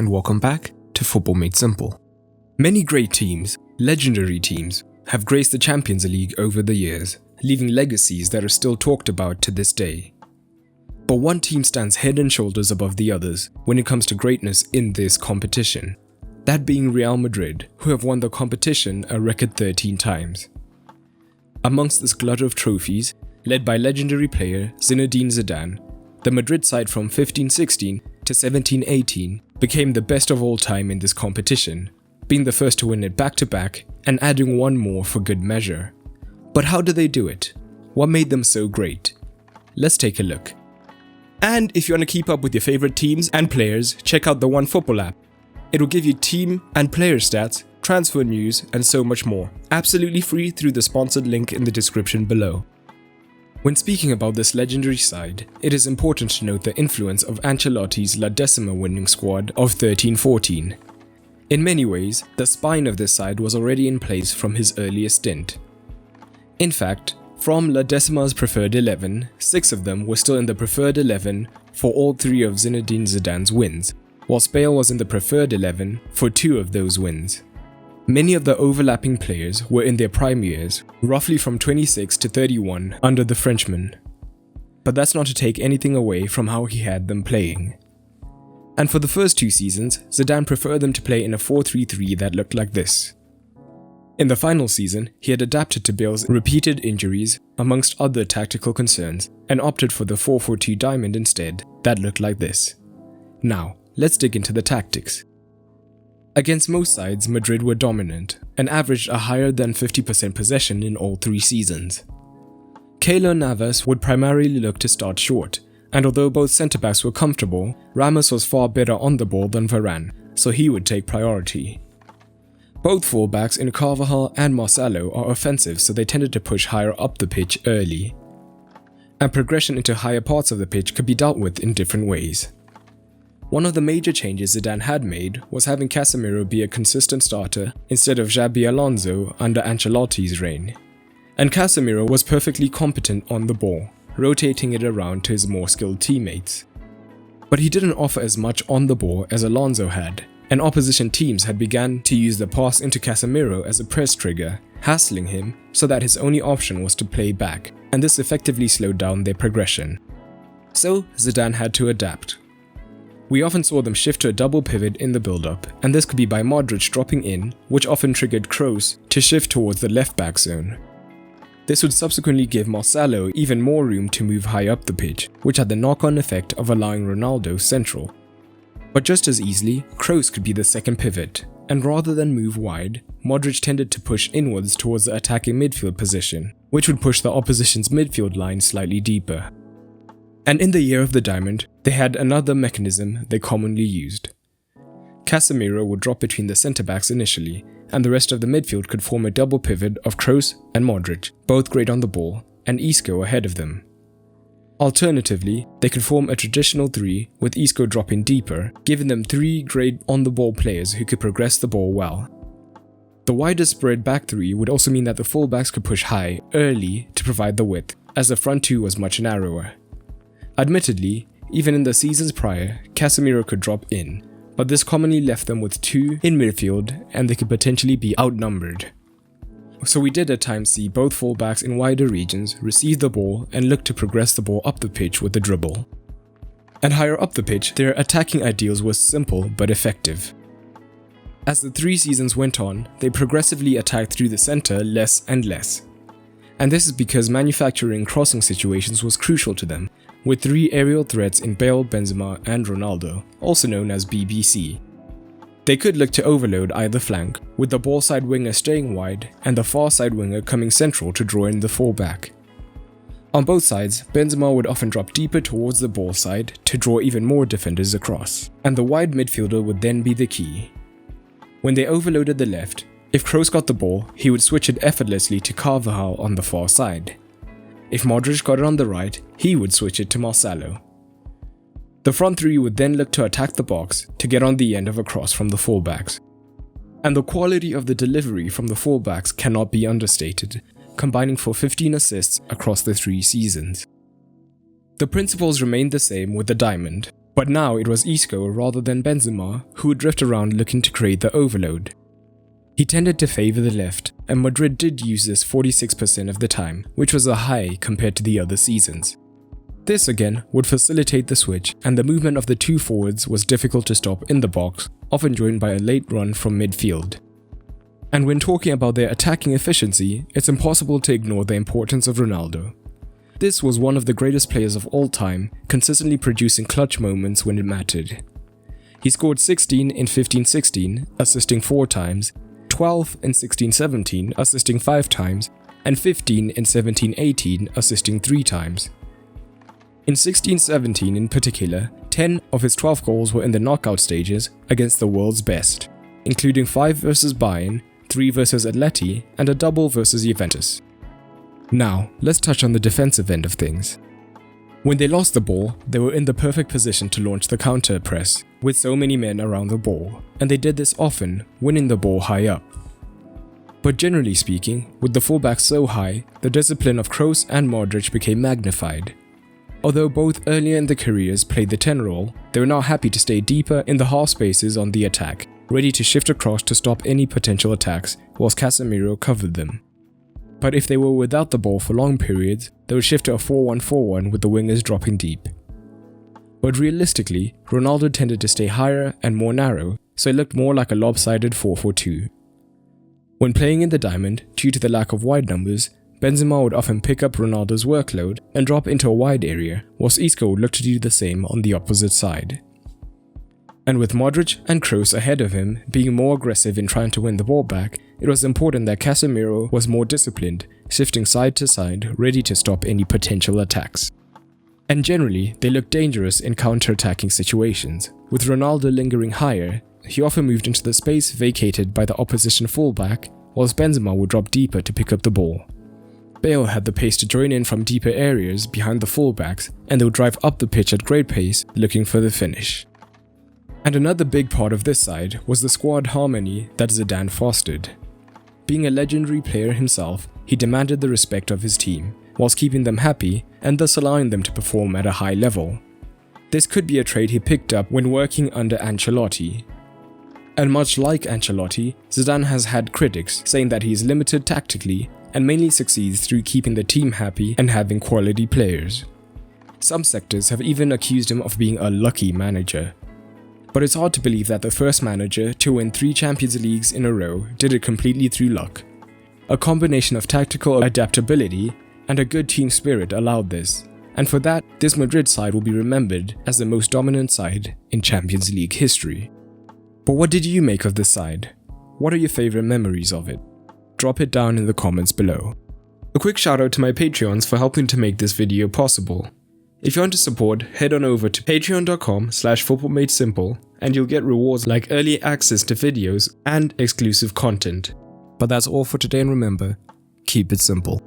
and welcome back to Football Made Simple. Many great teams, legendary teams, have graced the Champions League over the years, leaving legacies that are still talked about to this day. But one team stands head and shoulders above the others when it comes to greatness in this competition, that being Real Madrid, who have won the competition a record 13 times. Amongst this glut of trophies, led by legendary player Zinedine Zidane, the Madrid side from 15-16 to 17-18 became the best of all time in this competition, being the first to win it back-to-back and adding one more for good measure. But how did they do it? What made them so great? Let's take a look. And if you want to keep up with your favorite teams and players, check out the OneFootball app. It will give you team and player stats, transfer news, and so much more, absolutely free through the sponsored link in the description below. When speaking about this legendary side, it is important to note the influence of Ancelotti's La Decima winning squad of 13-14. In many ways, the spine of this side was already in place from his earlier stint. In fact, from La Decima's preferred 11, 6 of them were still in the preferred 11 for all 3 of Zinedine Zidane's wins, whilst Bale was in the preferred 11 for 2 of those wins. Many of the overlapping players were in their prime years, roughly from 26 to 31 under the Frenchman. But that's not to take anything away from how he had them playing. And for the first 2 seasons, Zidane preferred them to play in a 4-3-3 that looked like this. In the final season, he had adapted to Bale's repeated injuries, amongst other tactical concerns, and opted for the 4-4-2 diamond instead, that looked like this. Now, let's dig into the tactics. Against most sides, Madrid were dominant and averaged a higher than 50% possession in all 3 seasons. Keylor Navas would primarily look to start short, and although both centre-backs were comfortable, Ramos was far better on the ball than Varane, so he would take priority. Both fullbacks in Carvajal and Marcelo are offensive, so they tended to push higher up the pitch early. And progression into higher parts of the pitch could be dealt with in different ways. One of the major changes Zidane had made was having Casemiro be a consistent starter instead of Xabi Alonso under Ancelotti's reign. And Casemiro was perfectly competent on the ball, rotating it around to his more skilled teammates. But he didn't offer as much on the ball as Alonso had, and opposition teams had begun to use the pass into Casemiro as a press trigger, hassling him so that his only option was to play back, and this effectively slowed down their progression. So Zidane had to adapt. We often saw them shift to a double pivot in the build-up, and this could be by Modric dropping in, which often triggered Kroos to shift towards the left-back zone. This would subsequently give Marcelo even more room to move high up the pitch, which had the knock-on effect of allowing Ronaldo central. But just as easily, Kroos could be the second pivot, and rather than move wide, Modric tended to push inwards towards the attacking midfield position, which would push the opposition's midfield line slightly deeper. And in the year of the diamond, they had another mechanism they commonly used. Casemiro would drop between the centre-backs initially, and the rest of the midfield could form a double pivot of Kroos and Modric, both great on the ball, and Isco ahead of them. Alternatively, they could form a traditional 3 with Isco dropping deeper, giving them 3 great on-the-ball players who could progress the ball well. The wider spread back 3 would also mean that the fullbacks could push high early to provide the width, as the front 2 was much narrower. Admittedly, even in the seasons prior, Casemiro could drop in, but this commonly left them with 2 in midfield and they could potentially be outnumbered. So we did at times see both fullbacks in wider regions receive the ball and look to progress the ball up the pitch with the dribble. And higher up the pitch, their attacking ideals were simple but effective. As the 3 seasons went on, they progressively attacked through the centre less and less. And this is because manufacturing crossing situations was crucial to them, with 3 aerial threats in Bale, Benzema and Ronaldo, also known as BBC. They could look to overload either flank, with the ball side winger staying wide and the far side winger coming central to draw in the fullback. On both sides, Benzema would often drop deeper towards the ball side to draw even more defenders across, and the wide midfielder would then be the key. When they overloaded the left, if Kroos got the ball, he would switch it effortlessly to Carvajal on the far side. If Modric got it on the right, he would switch it to Marcelo. The front 3 would then look to attack the box to get on the end of a cross from the fullbacks. And the quality of the delivery from the fullbacks cannot be understated, combining for 15 assists across the 3 seasons. The principles remained the same with the diamond. But now it was Isco rather than Benzema who would drift around looking to create the overload. He tended to favour the left, and Madrid did use this 46% of the time, which was a high compared to the other seasons. This again would facilitate the switch, and the movement of the two forwards was difficult to stop in the box, often joined by a late run from midfield. And when talking about their attacking efficiency, it's impossible to ignore the importance of Ronaldo. This was one of the greatest players of all time, consistently producing clutch moments when it mattered. He scored 16 in 15-16, assisting 4 times, 12 in 16-17, assisting 5 times, and 15 in 17-18, assisting 3 times. In 16-17 in particular, 10 of his 12 goals were in the knockout stages against the world's best, including 5 versus Bayern, 3 versus Atleti, and a double versus Juventus. Now, let's touch on the defensive end of things. When they lost the ball, they were in the perfect position to launch the counter press, with so many men around the ball, and they did this often, winning the ball high up. But generally speaking, with the fullbacks so high, the discipline of Kroos and Modric became magnified. Although both earlier in their careers played the 10 role, they were now happy to stay deeper in the half spaces on the attack, ready to shift across to stop any potential attacks whilst Casemiro covered them. But if they were without the ball for long periods, they would shift to a 4-1-4-1 with the wingers dropping deep. But realistically, Ronaldo tended to stay higher and more narrow, so it looked more like a lopsided 4-4-2. When playing in the diamond, due to the lack of wide numbers, Benzema would often pick up Ronaldo's workload and drop into a wide area, whilst Isco would look to do the same on the opposite side. And with Modric and Kroos ahead of him being more aggressive in trying to win the ball back, it was important that Casemiro was more disciplined, shifting side to side, ready to stop any potential attacks. And generally, they looked dangerous in counter-attacking situations. With Ronaldo lingering higher, he often moved into the space vacated by the opposition fullback, whilst Benzema would drop deeper to pick up the ball. Bale had the pace to join in from deeper areas behind the fullbacks, and they would drive up the pitch at great pace, looking for the finish. And another big part of this side was the squad harmony that Zidane fostered. Being a legendary player himself, he demanded the respect of his team, whilst keeping them happy and thus allowing them to perform at a high level. This could be a trait he picked up when working under Ancelotti. And much like Ancelotti, Zidane has had critics saying that he is limited tactically and mainly succeeds through keeping the team happy and having quality players. Some sectors have even accused him of being a lucky manager. But it's hard to believe that the first manager to win 3 Champions Leagues in a row did it completely through luck. A combination of tactical adaptability and a good team spirit allowed this, and for that, this Madrid side will be remembered as the most dominant side in Champions League history. But what did you make of this side? What are your favourite memories of it? Drop it down in the comments below. A quick shout out to my Patreons for helping to make this video possible. If you want to support, head on over to patreon.com/footballmadesimple and you'll get rewards like early access to videos and exclusive content. But that's all for today, and remember, keep it simple.